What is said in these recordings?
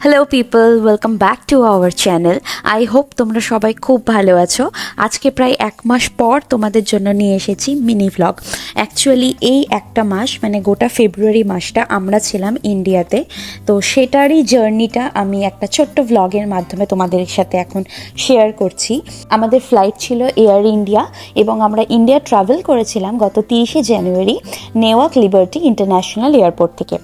Hello people, welcome back to our channel. I hope তোমরা সবাই খুব ভালো আছো। আজকে প্রায় 1 মাস পর তোমাদের জন্য নিয়ে এসেছি মিনি ভ্লগ। অ্যাকচুয়ালি এই একটা মাস মানে গোটা ফেব্রুয়ারি মাসটা আমরা ছিলাম ইন্ডিয়াতে, তো সেটারই জার্নিটা আমি একটা ছোট্ট ভ্লগের মাধ্যমে তোমাদের সাথে এখন শেয়ার করছি। আমাদের ফ্লাইট ছিল এয়ার ইন্ডিয়া এবং আমরা ইন্ডিয়া ট্রাভেল করেছিলাম গত 30শে জানুয়ারি নেওয়ার্ক লিবার্টি ইন্টারন্যাশনাল এয়ারপোর্ট থেকে।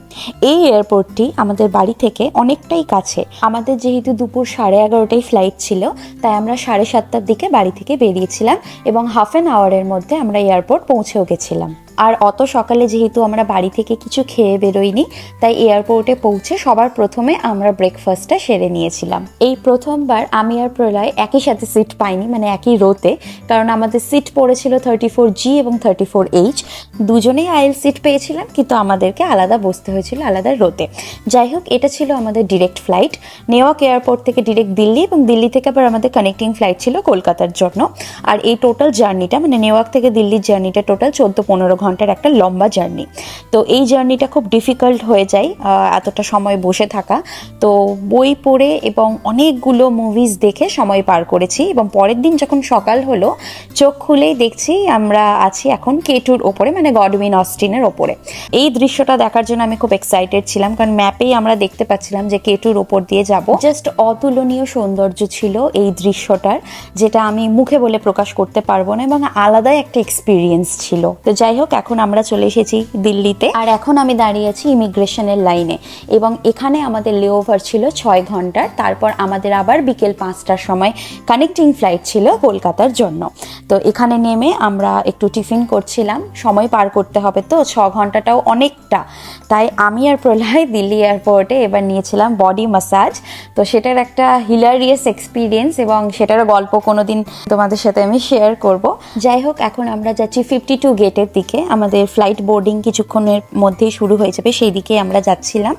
এই এয়ারপোর্টটি আমাদের বাড়ি থেকে অনেকটাই কাছে। আমাদের যেহেতু দুপুর 11:30টায় ফ্লাইট ছিল, তাই আমরা 7:30টার দিকে বাড়ি থেকে বেরিয়েছিলাম এবং হাফ অ্যান আওয়ারের মধ্যে আমরা এয়ারপোর্ট পৌঁছেও গেছিলাম। আর অত সকালে যেহেতু আমরা বাড়ি থেকে কিছু খেয়ে বেরোইনি, তাই এয়ারপোর্টে পৌঁছে সবার প্রথমে আমরা ব্রেকফাস্টটা সেরে নিয়েছিলাম। এই প্রথমবার আমি আর প্রলয় একই সাথে সিট পাইনি, মানে একই রোতে, কারণ আমাদের সিট পড়েছিল 34G এবং 34H। দুজনেই আইএল সিট পেয়েছিলাম, কিন্তু আমাদেরকে আলাদা বসতে হয়েছিল আলাদা রোতে। যাই হোক, এটা ছিল আমাদের ডিরেক্ট ফ্লাইট নেওয়ার্ক এয়ারপোর্ট থেকে ডিরেক্ট দিল্লি, এবং দিল্লি থেকে আবার আমাদের কানেক্টিং ফ্লাইট ছিল কলকাতার জন্য। আর এই টোটাল জার্নিটা মানে নেওয়ার্ক থেকে দিল্লির জার্নিটা টোটাল 14-15 ঘন্টার একটা লম্বা জার্নি। তো এই জার্নিটা খুব ডিফিকাল্ট হয়ে যায় এতটা সময় বসে থাকা। তো বই পড়ে এবং অনেকগুলো মুভিজ দেখে সময় পার করেছি, এবং পরের দিন যখন সকাল হলো চোখ খুলেই দেখছি আমরা আছি এখন কেটুর ওপরে, মানে গডউইন অস্টিনের ওপরে। এই দৃশ্যটা দেখার জন্য আমি খুব এক্সাইটেড ছিলাম, কারণ ম্যাপেই আমরা দেখতে পাচ্ছিলাম যে কেটুর ওপর দিয়ে যাব। জাস্ট অতুলনীয় সৌন্দর্য ছিল এই দৃশ্যটার, যেটা আমি মুখে বলে প্রকাশ করতে পারবো না, এবং আলাদাই একটা এক্সপিরিয়েন্স ছিল। তো যাই হোক, এখন আমরা চলে এসেছি দিল্লিতে, আর এখন আমি দাঁড়িয়ে আছি ইমিগ্রেশনের লাইনে, এবং এখানে আমাদের লেওভার ছিল 6 ঘন্টার। তারপর আমাদের আবার বিকেল 5টার সময় কানেক্টিং ফ্লাইট ছিল কলকাতার জন্য। তো এখানে নেমে আমরা একটু টিফিন করছিলাম, সময় পার করতে হবে তো 6 ঘন্টাটাও অনেকটা। তাই আমি আর প্রলয় দিল্লি এয়ারপোর্টে এবার নিয়েছিলাম বডি ম্যাসাজ। তো সেটার একটা হিলারিয়াস এক্সপিরিয়েন্স, এবং সেটারও গল্প কোনোদিন তোমাদের সাথে আমি শেয়ার করব। যাই হোক, এখন আমরা যাচ্ছি 52 গেটের দিকে। আমাদের ফ্লাইট বোর্ডিং কিছুক্ষণের মধ্যেই শুরু হয়ে যাবে, সেই দিকে আমরা যাচ্ছিলাম।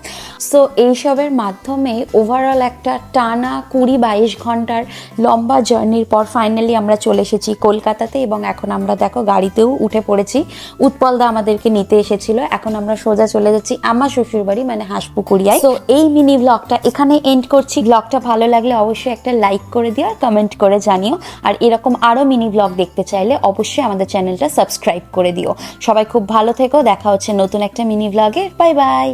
সো এইসবের মাধ্যমে ওভারঅল একটা টানা 20-22 ঘন্টার লম্বা জার্নির পর ফাইনালি আমরা চলে এসেছি কলকাতাতে, এবং এখন আমরা দেখো গাড়িতেও উঠে পড়েছি। উৎপলদা আমাদেরকে নিতে এসেছিল। এখন আমরা সোজা চলে যাচ্ছি আমার শ্বশুরবাড়ি, মানে হাঁসপুকুরিয়ায়। তো এই মিনি ব্লগটা এখানে এন্ড করছি। ব্লগটা ভালো লাগলে অবশ্যই একটা লাইক করে দিও আর কমেন্ট করে জানিও। আর এরকম আরও মিনি ব্লগ দেখতে চাইলে অবশ্যই আমাদের চ্যানেলটা সাবস্ক্রাইব করে দিও। সবাই খুব ভালো থেকো, দেখা হচ্ছে নতুন একটা মিনি ব্লগে। Bye bye.